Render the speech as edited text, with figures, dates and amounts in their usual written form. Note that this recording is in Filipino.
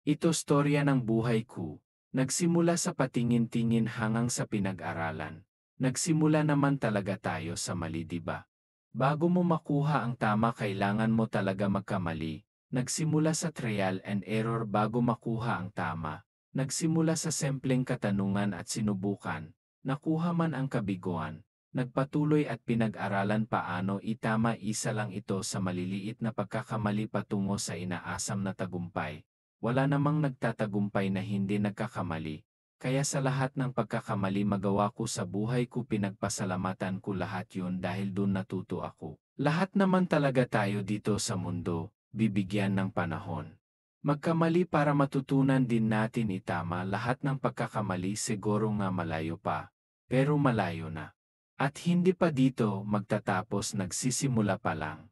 Ito storya ng buhay ko. Nagsimula sa patingin-tingin hanggang sa pinag-aralan. Nagsimula naman talaga tayo sa mali, di ba? Bago mo makuha ang tama, kailangan mo talaga magkamali. Nagsimula sa trial and error bago makuha ang tama. Nagsimula sa simpleng katanungan at sinubukan. Nakuha man ang kabiguan. Nagpatuloy at pinag-aralan paano itama. Isa lang ito sa maliliit na pagkakamali patungo sa inaasam na tagumpay. Wala namang nagtatagumpay na hindi nagkakamali. Kaya sa lahat ng pagkakamali magawa ko sa buhay ko, pinagpasalamatan ko lahat yun dahil dun natuto ako. Lahat naman talaga tayo dito sa mundo, bibigyan ng panahon. Magkamali para matutunan din natin itama. Lahat ng pagkakamali siguro nga malayo pa, pero malayo na. At hindi pa dito magtatapos, nagsisimula pa lang.